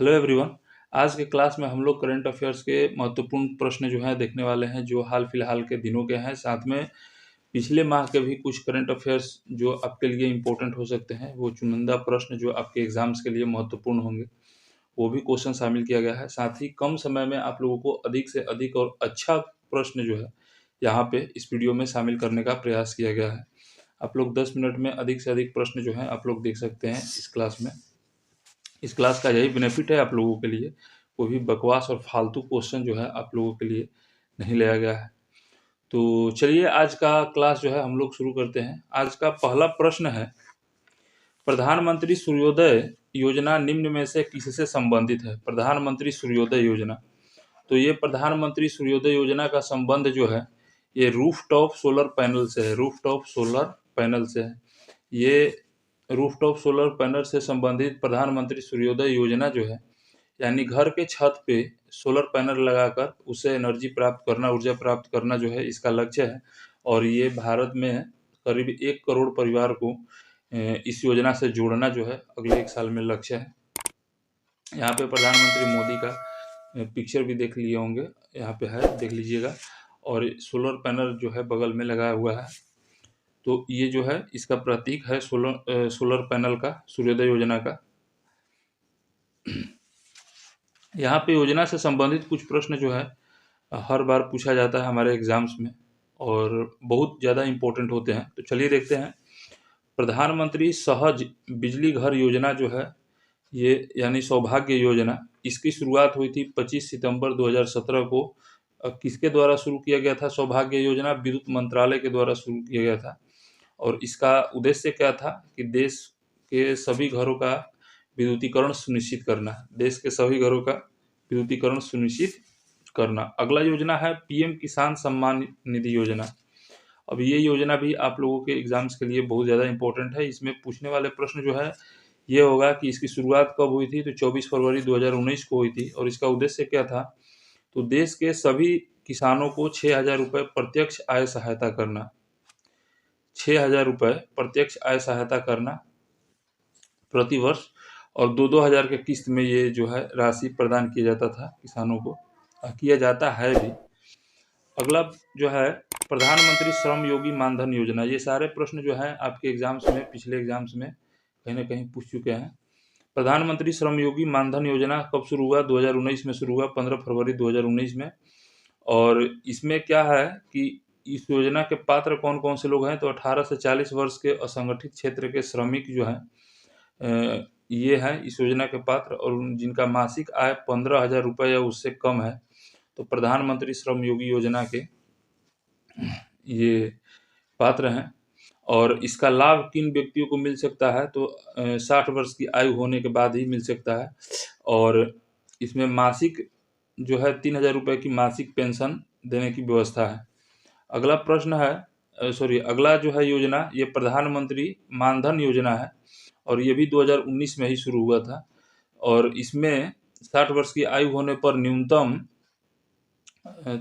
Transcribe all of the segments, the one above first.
Hello everyone. आज के class में हम लोग करंट अफेयर्स के महत्वपूर्ण प्रश्न जो हैं देखने वाले हैं, जो हाल फिलहाल के दिनों के हैं। साथ में पिछले माह के भी कुछ करंट अफेयर्स जो आपके लिए इम्पोर्टेंट हो सकते हैं, वो चुनिंदा प्रश्न जो आपके एग्जाम्स के लिए महत्वपूर्ण होंगे, वो भी क्वेश्चन शामिल किया गया है। साथ ही कम समय में आप लोगों को अधिक से अधिक और अच्छा प्रश्न जो है यहाँ पे इस वीडियो में शामिल करने का प्रयास किया गया है। आप लोग 10 मिनट में अधिक से अधिक प्रश्न जो है आप लोग देख सकते हैं इस क्लास में। इस क्लास का यही बेनिफिट है आप लोगों के लिए, कोई भी बकवास और फालतू क्वेश्चन जो है आप लोगों के लिए नहीं लाया गया है। तो चलिए आज का क्लास जो है हम लोग शुरू करते हैं। आज का पहला प्रश्न है, प्रधानमंत्री सूर्योदय योजना निम्न में से किससे संबंधित है? प्रधानमंत्री सूर्योदय योजना, तो ये प्रधानमंत्री सूर्योदय योजना का संबंध जो है ये रूफटॉप सोलर पैनल से है। रूफटॉप सोलर पैनल से है। ये रूफटॉप सोलर पैनल से संबंधित प्रधानमंत्री सूर्योदय योजना जो है, यानी घर के छत पे सोलर पैनल लगाकर उससे एनर्जी प्राप्त करना, ऊर्जा प्राप्त करना जो है इसका लक्ष्य है। और ये भारत में करीब 1 करोड़ परिवार को इस योजना से जोड़ना जो है अगले 1 साल में लक्ष्य है। यहाँ पे प्रधानमंत्री मोदी का पिक्चर भी देख लिए होंगे, यहाँ पे है, देख लीजिएगा। और सोलर पैनल जो है बगल में लगाया हुआ है। तो ये जो है इसका प्रतीक है सोलर पैनल का, सूर्योदय योजना का। यहाँ पे योजना से संबंधित कुछ प्रश्न जो है हर बार पूछा जाता है हमारे एग्जाम्स में और बहुत ज़्यादा इम्पोर्टेंट होते हैं। तो चलिए देखते हैं। प्रधानमंत्री सहज बिजली घर योजना जो है ये, यानी सौभाग्य योजना, इसकी शुरुआत हुई थी 25 सितंबर 2017 को। किसके द्वारा शुरू किया गया था? सौभाग्य योजना विद्युत मंत्रालय के द्वारा शुरू किया गया था। और इसका उद्देश्य क्या था कि देश के सभी घरों का विद्युतीकरण सुनिश्चित करना। देश के सभी घरों का विद्युतीकरण सुनिश्चित करना। अगला योजना है पीएम किसान सम्मान निधि योजना। अब ये योजना भी आप लोगों के एग्जाम्स के लिए बहुत ज़्यादा इंपॉर्टेंट है। इसमें पूछने वाले प्रश्न जो है ये होगा कि इसकी शुरुआत कब हुई थी? तो 24 फरवरी 2019 को हुई थी। और इसका उद्देश्य क्या था? तो देश के सभी किसानों को 6,000 रुपये प्रत्यक्ष आय सहायता करना। 6,000 रुपये प्रत्यक्ष आय सहायता करना प्रति वर्ष, और 2-2 हज़ार के किस्त में ये जो है राशि प्रदान किया जाता था किसानों को, किया जाता है भी। अगला जो है प्रधानमंत्री श्रम योगी मानधन योजना। ये सारे प्रश्न जो है आपके एग्जाम्स में, पिछले एग्जाम्स में कहीं ना कहीं पूछ चुके हैं। प्रधानमंत्री श्रम योगी मानधन योजना कब शुरू हुआ? 2019 में शुरू हुआ, 15 फरवरी 2019 में। और इसमें क्या है कि इस योजना के पात्र कौन कौन से लोग हैं? तो 18 से 40 वर्ष के असंगठित क्षेत्र के श्रमिक जो हैं ये हैं इस योजना के पात्र, और जिनका मासिक आय 15,000 रुपये या उससे कम है, तो प्रधानमंत्री श्रम योगी योजना के ये पात्र हैं। और इसका लाभ किन व्यक्तियों को मिल सकता है? तो 60 वर्ष की आयु होने के बाद ही मिल सकता है। और इसमें मासिक जो है 3,000 रुपये की मासिक पेंशन देने की व्यवस्था है। अगला प्रश्न है, अगला जो है योजना ये प्रधानमंत्री मानधन योजना है, और ये भी 2019 में ही शुरू हुआ था। और इसमें 60 वर्ष की आयु होने पर न्यूनतम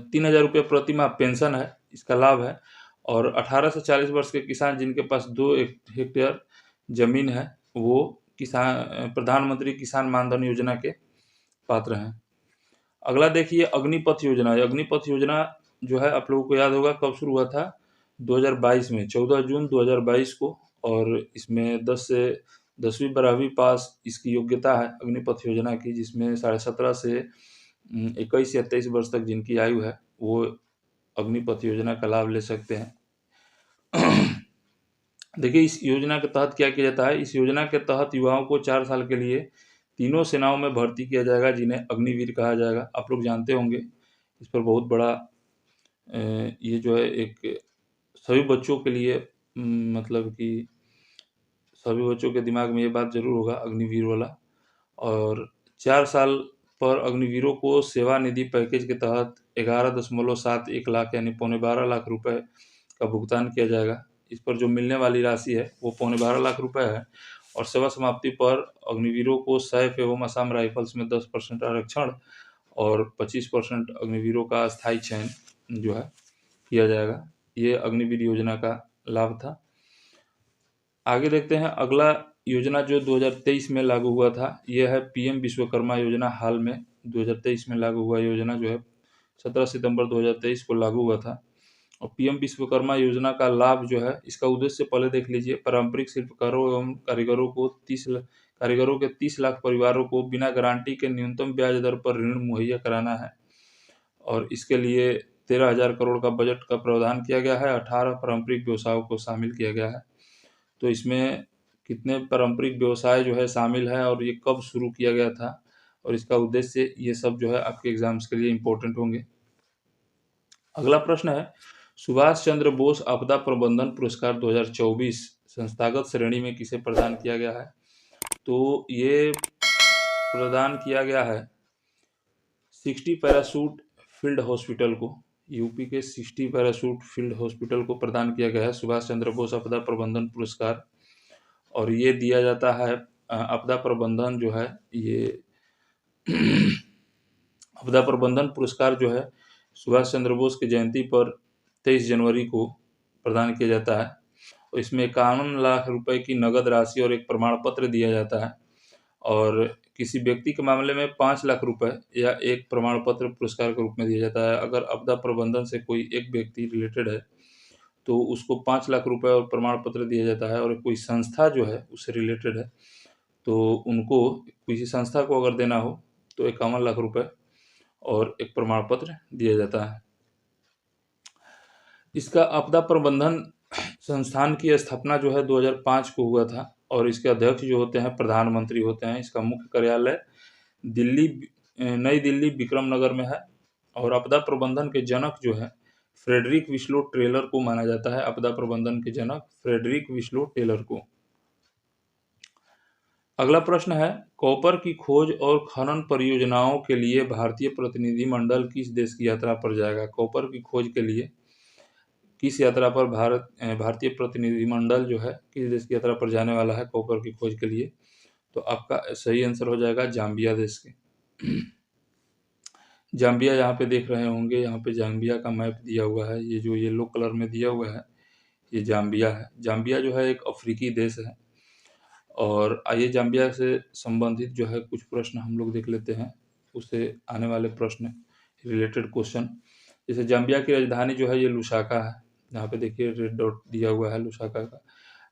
3,000 रुपये प्रति माह पेंशन है, इसका लाभ है। और 18 से 40 वर्ष के किसान जिनके पास 2 हेक्टेयर जमीन है, वो प्रधानमंत्री किसान मानधन योजना के पात्र हैं। अगला देखिए अग्निपथ योजना। अग्निपथ योजना जो है आप लोगों को याद होगा कब शुरू हुआ था? 2022 में, 14 जून 2022 को। और इसमें 10 से 10वीं 12वीं पास इसकी योग्यता है अग्निपथ योजना की, जिसमें 17.5 से 21 या 23 वर्ष तक जिनकी आयु है वो अग्निपथ योजना का लाभ ले सकते हैं। देखिए इस योजना के तहत क्या किया जाता है? इस योजना के तहत युवाओं को 4 साल के लिए तीनों सेनाओं में भर्ती किया जाएगा, जिन्हें अग्निवीर कहा जाएगा। आप लोग जानते होंगे, इस पर बहुत बड़ा ये जो है एक सभी बच्चों के लिए मतलब कि सभी बच्चों के दिमाग में ये बात जरूर होगा, अग्निवीर वाला। और 4 साल पर अग्निवीरों को सेवानिधि पैकेज के तहत 11.71 लाख यानी 12.25 लाख रुपए का भुगतान किया जाएगा। इस पर जो मिलने वाली राशि है वो 12.25 लाख रुपए है। और सेवा समाप्ति पर अग्निवीरों को सैफ एवं असम राइफल्स में 10% आरक्षण और 25% अग्निवीरों का स्थायी चयन जो है किया जाएगा। ये अग्निवीर योजना का लाभ था। आगे देखते हैं अगला योजना जो 2023 में लागू हुआ था, यह है पीएम विश्वकर्मा योजना। हाल में 2023 में लागू हुआ योजना जो है 17 सितंबर 2023 को लागू हुआ था। और पीएम विश्वकर्मा योजना का लाभ जो है, इसका उद्देश्य पहले देख लीजिए। पारंपरिक शिल्पकारों एवं कारीगरों के 30 लाख परिवारों को बिना गारंटी के न्यूनतम ब्याज दर पर ऋण मुहैया कराना है। और इसके लिए 13,000 करोड़ का बजट का प्रावधान किया गया है। 18 पारंपरिक व्यवसायों को शामिल किया गया है। तो इसमें कितने पारंपरिक व्यवसाय जो है शामिल है और ये कब शुरू किया गया था और इसका उद्देश्य, ये सब जो है आपके एग्जाम्स के लिए इम्पोर्टेंट होंगे। अगला प्रश्न है, सुभाष चंद्र बोस आपदा प्रबंधन पुरस्कार 2024 संस्थागत श्रेणी में किसे प्रदान किया गया है? तो ये प्रदान किया गया है 60 पैराशूट फील्ड हॉस्पिटल को। यूपी के 60 पैराशूट फील्ड हॉस्पिटल को प्रदान किया गया है सुभाष चंद्र बोस आपदा प्रबंधन पुरस्कार। और ये दिया जाता है, आपदा प्रबंधन जो है ये आपदा प्रबंधन पुरस्कार जो है सुभाष चंद्र बोस की जयंती पर 23 जनवरी को प्रदान किया जाता है। और इसमें 51 लाख रुपए की नगद राशि और एक प्रमाण पत्र दिया जाता है। और किसी व्यक्ति के मामले में 5 लाख रुपए या एक प्रमाण पत्र पुरस्कार के रूप में दिया जाता है। अगर आपदा प्रबंधन से कोई एक व्यक्ति रिलेटेड है तो उसको 5 लाख रुपए और प्रमाण पत्र दिया जाता है। और कोई संस्था जो है उससे रिलेटेड है तो उनको, किसी संस्था को अगर देना हो तो 51 लाख रुपए और एक प्रमाण पत्र दिया जाता है। इसका आपदा प्रबंधन संस्थान की स्थापना जो है 2005 को हुआ था। और इसके अध्यक्ष जो होते हैं प्रधानमंत्री होते हैं। इसका मुख्य कार्यालय नई दिल्ली विक्रम नगर में है। और आपदा प्रबंधन के जनक जो है फ्रेडरिक विस्लो टेलर को माना जाता है। आपदा प्रबंधन के जनक फ्रेडरिक विस्लो टेलर को। अगला प्रश्न है, कॉपर की खोज और खनन परियोजनाओं के लिए भारतीय प्रतिनिधिमंडल किस देश की यात्रा पर जाएगा? कॉपर की खोज के लिए किस यात्रा पर भारतीय प्रतिनिधिमंडल जो है किस देश की यात्रा पर जाने वाला है कॉपर की खोज के लिए? तो आपका सही आंसर हो जाएगा जाम्बिया देश के। जाम्बिया यहाँ पे देख रहे होंगे, यहाँ पे जाम्बिया का मैप दिया हुआ है। ये जो येलो कलर में दिया हुआ है ये जाम्बिया है। जाम्बिया जो है एक अफ्रीकी देश है। और आइए जाम्बिया से संबंधित जो है कुछ प्रश्न हम लोग देख लेते हैं, उससे आने वाले प्रश्न रिलेटेड क्वेश्चन। जैसे जाम्बिया की राजधानी जो है ये लुसाका है। यहाँ पे देखिए रेड डॉट दिया हुआ है लुसाका का।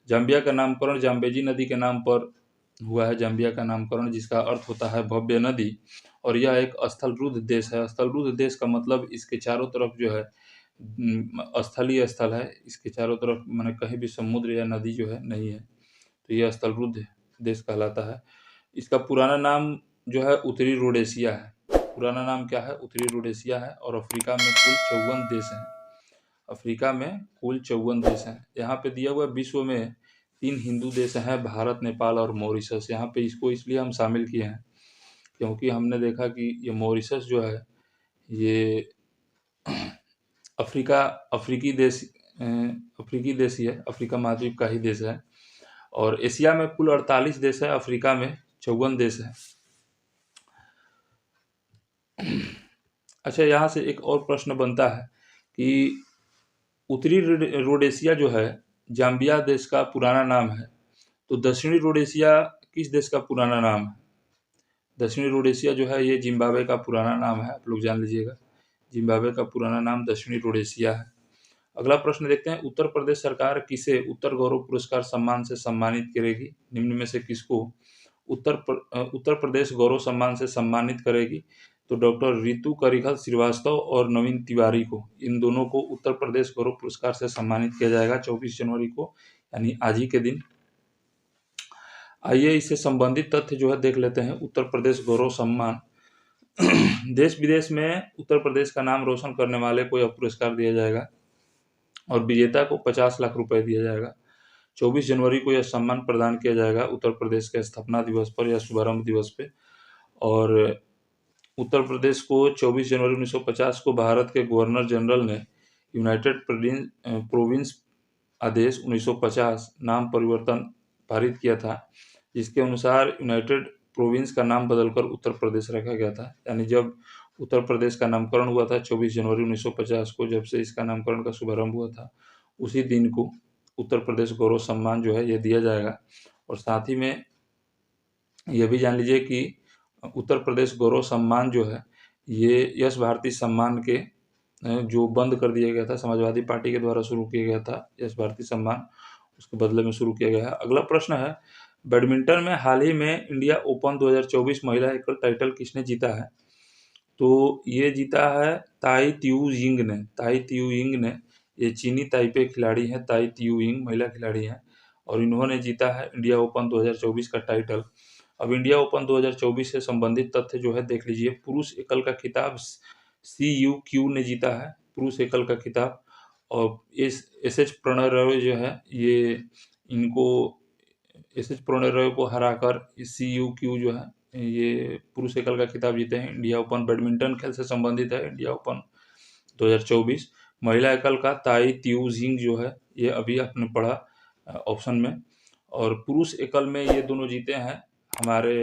जाम्बिया का नामकरण जाम्बेजी नदी के नाम पर हुआ है। जाम्बिया का नामकरण जिसका अर्थ होता है भव्य नदी। और यह एक स्थलरुद्ध देश है। स्थलरुद्ध देश का मतलब इसके चारों तरफ जो है स्थलीय स्थल है। इसके चारों तरफ माने कहीं भी समुद्र या नदी जो है नहीं है। तो यह स्थलरुद्ध देश कहलाता है। इसका पुराना नाम जो है उत्तरी रोडेशिया है। पुराना नाम क्या है? उत्तरी रोडेशिया है। और अफ्रीका में कुल 54 देश हैं। अफ्रीका में कुल 54 देश हैं। यहाँ पे दिया हुआ विश्व में 3 हिंदू देश हैं, भारत, नेपाल और मॉरिशस। यहाँ पे इसको इसलिए हम शामिल किए हैं क्योंकि हमने देखा कि ये मॉरिशस जो है ये अफ्रीकी देश ही है। अफ्रीका महाद्वीप का ही देश है। और एशिया में कुल 48 देश है, अफ्रीका में 54 देश है। अच्छा, यहाँ से एक और प्रश्न बनता है कि उत्तरी रोडेशिया जो है जाम्बिया देश का पुराना नाम है, तो दक्षिणी रोडेशिया किस देश का पुराना नाम है? दक्षिणी रोडेशिया जो है ये जिम्बाब्वे का पुराना नाम है। आप लोग जान लीजिएगा, जिम्बाब्वे का पुराना नाम दक्षिणी रोडेशिया है। अगला प्रश्न देखते हैं, उत्तर प्रदेश सरकार किसे उत्तर गौरव पुरस्कार सम्मान से सम्मानित करेगी? निम्न में से किसको उत्तर प्रदेश गौरव सम्मान से सम्मानित करेगी? तो डॉक्टर रितु करिखल श्रीवास्तव और नवीन तिवारी को, इन दोनों को उत्तर प्रदेश गौरव पुरस्कार से सम्मानित किया जाएगा 24 जनवरी को, यानी आज ही के दिन। आइए इससे संबंधित तथ्य जो है देख लेते हैं। उत्तर प्रदेश गौरव सम्मान देश विदेश में उत्तर प्रदेश का नाम रोशन करने वाले को यह पुरस्कार दिया जाएगा और विजेता को 50 लाख रुपए दिया जाएगा। 24 जनवरी को यह सम्मान प्रदान किया जाएगा उत्तर प्रदेश के स्थापना दिवस पर या शुभारंभ दिवस पे। और उत्तर प्रदेश को 24 जनवरी 1950 को भारत के गवर्नर जनरल ने यूनाइटेड प्रोविंस आदेश 1950 नाम परिवर्तन पारित किया था, जिसके अनुसार यूनाइटेड प्रोविंस का नाम बदलकर उत्तर प्रदेश रखा गया था। यानी जब उत्तर प्रदेश का नामकरण हुआ था 24 जनवरी 1950 को, जब से इसका नामकरण का शुभारंभ हुआ था, उसी दिन को उत्तर प्रदेश गौरव सम्मान जो है ये दिया जाएगा। और साथ ही में ये भी जान लीजिए कि उत्तर प्रदेश गौरव सम्मान जो है, ये यश भारती सम्मान के जो बंद कर दिया गया था, समाजवादी पार्टी के द्वारा शुरू किया गया था यश भारती सम्मान, उसके बदले में शुरू किया गया है। अगला प्रश्न है, बैडमिंटन में हाल ही में इंडिया ओपन 2024 महिला एकल टाइटल किसने जीता है? तो ये जीता है ताई त्सु यिंग ने। ताई त्सु यिंग ने, ये चीनी ताइपे खिलाड़ी हैं, ताई त्सु यिंग महिला खिलाड़ी हैं और इन्होंने जीता है इंडिया ओपन 2024 का टाइटल। अब इंडिया ओपन 2024 से संबंधित तथ्य जो है देख लीजिए। पुरुष एकल का खिताब CUQ ने जीता है, पुरुष एकल का खिताब। और एस एच प्रणय रवि जो है, ये इनको एस एच प्रणय रवि को हराकर CUQ जो है, ये पुरुष एकल का खिताब जीते हैं। इंडिया ओपन बैडमिंटन खेल से संबंधित है इंडिया ओपन 2024। महिला एकल का ताई त्सु यिंग जो है, ये अभी आपने पढ़ा ऑप्शन में। और पुरुष एकल में ये दोनों जीते हैं हमारे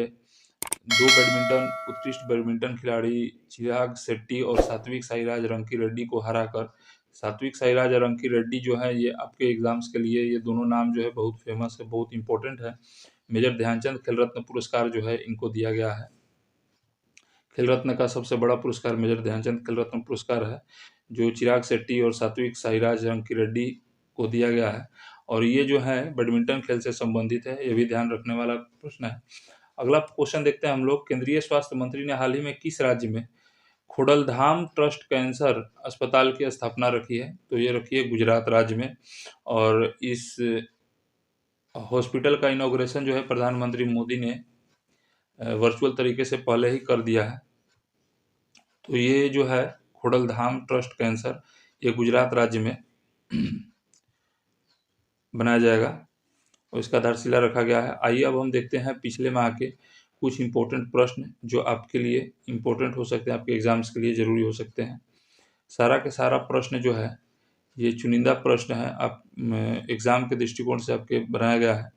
दो बैडमिंटन उत्कृष्ट बैडमिंटन खिलाड़ी चिराग शेट्टी और सात्विक साईराज रंकीरेड्डी को हराकर। सात्विक साईराज रंकीरेड्डी जो है, ये आपके एग्जाम्स के लिए ये दोनों नाम जो है बहुत फेमस है, बहुत इंपॉर्टेंट है। मेजर ध्यानचंद खेल रत्न पुरस्कार जो है इनको दिया गया है। खेल रत्न का सबसे बड़ा पुरस्कार मेजर ध्यानचंद खेल रत्न पुरस्कार है, जो चिराग शेट्टी और सात्विक साईराज रंकीरेड्डी को दिया गया है। और ये जो है बैडमिंटन खेल से संबंधित है, ये भी ध्यान रखने वाला प्रश्न है। अगला क्वेश्चन देखते हैं हम लोग। केंद्रीय स्वास्थ्य मंत्री ने हाल ही में किस राज्य में खोडलधाम ट्रस्ट कैंसर अस्पताल की स्थापना रखी है? तो ये रखी है गुजरात राज्य में। और इस हॉस्पिटल का इनॉग्रेशन जो है प्रधानमंत्री मोदी ने वर्चुअल तरीके से पहले ही कर दिया है। तो ये जो है खोडलधाम ट्रस्ट कैंसर, ये गुजरात राज्य में बनाया जाएगा और इसका आधारशिला रखा गया है। आइए अब हम देखते हैं पिछले माह के कुछ इंपॉर्टेंट प्रश्न जो आपके लिए इंपॉर्टेंट हो सकते हैं, आपके एग्जाम्स के लिए जरूरी हो सकते हैं। सारा के सारा प्रश्न जो है ये चुनिंदा प्रश्न है, आप एग्जाम के दृष्टिकोण से आपके बनाया गया है।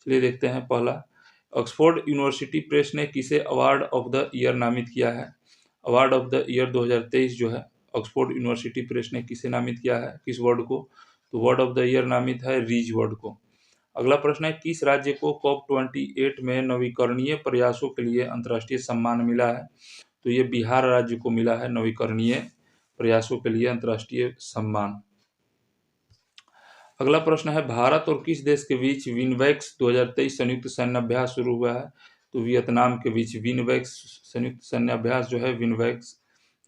चलिए देखते हैं। पहला, ऑक्सफोर्ड यूनिवर्सिटी प्रेस ने किसे अवार्ड ऑफ द ईयर नामित किया है? अवार्ड ऑफ द ईयर 2023 जो है ऑक्सफोर्ड यूनिवर्सिटी प्रेस ने किसे नामित किया है, किस वर्ड को? तो वर्ड ऑफ द ईयर नामित है रीज वर्ड को। अगला प्रश्न है, किस राज्य को COP28 में नवीकरणीय प्रयासों के लिए अंतर्राष्ट्रीय सम्मान मिला है? तो ये बिहार राज्य को मिला है नवीकरणीय प्रयासों के लिए अंतर्राष्ट्रीय सम्मान। अगला प्रश्न है, भारत और किस देश के बीच विनवेक्स 2023 संयुक्त सैन्य अभ्यास शुरू हुआ है? तो वियतनाम के बीच विनवेक्स संयुक्त सैन्य अभ्यास जो है विनवेक्स,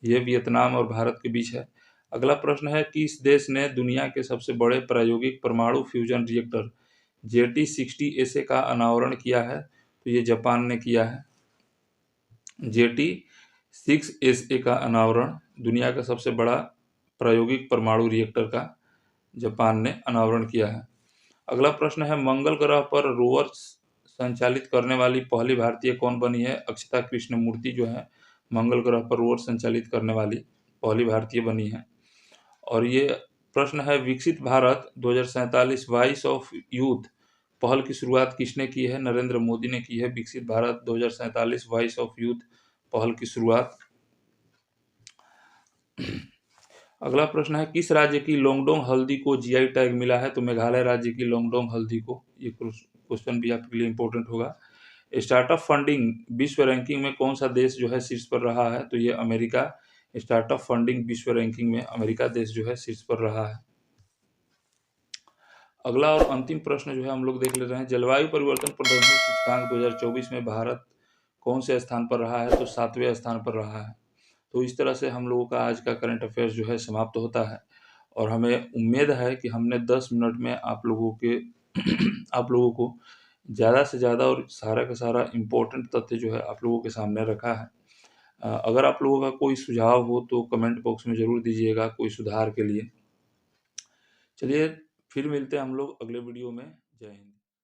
ये वियतनाम और भारत के बीच है। अगला प्रश्न है, किस देश ने दुनिया के सबसे बड़े प्रायोगिक परमाणु फ्यूजन रिएक्टर JT60SA का अनावरण किया है? तो ये जापान ने किया है। JT6SA का अनावरण, दुनिया का सबसे बड़ा प्रायोगिक परमाणु रिएक्टर का जापान ने अनावरण किया है। अगला प्रश्न है, मंगल ग्रह पर रोवर संचालित करने वाली पहली भारतीय कौन बनी है? अक्षता कृष्णमूर्ति जो है मंगल ग्रह पर रोवर संचालित करने वाली पहली भारतीय बनी है। और ये प्रश्न है, विकसित भारत 2047 वॉइस ऑफ यूथ पहल की शुरुआत किसने की है? नरेंद्र मोदी ने की है विकसित भारत 2047 वॉइस ऑफ यूथ पहल की शुरुआत। अगला प्रश्न है, किस राज्य की लोंगडोंग हल्दी को GI टैग मिला है? तो मेघालय राज्य की लोंगडोंग हल्दी को। ये क्वेश्चन भी आपके लिए इंपॉर्टेंट होगा। स्टार्टअप फंडिंग विश्व रैंकिंग में कौन सा देश जो है शीर्ष पर रहा है? तो ये अमेरिका। स्टार्टअप फंडिंग विश्व रैंकिंग में अमेरिका देश जो है शीर्ष पर रहा है। अगला और अंतिम प्रश्न जो है हम लोग देख ले रहे हैं, जलवायु परिवर्तन प्रदर्शन सूचकांक 2024 में भारत कौन से स्थान पर रहा है? तो 7वें स्थान पर रहा है। तो इस तरह से हम लोगों का आज का करंट अफेयर्स जो है समाप्त होता है और हमें उम्मीद है कि हमने 10 मिनट में आप लोगों को ज़्यादा से ज़्यादा और सारा का सारा इम्पोर्टेंट तथ्य जो है आप लोगों के सामने रखा है। अगर आप लोगों का कोई सुझाव हो तो कमेंट बॉक्स में ज़रूर दीजिएगा, कोई सुधार के लिए। चलिए फिर मिलते हैं हम लोग अगले वीडियो में। जय हिंद।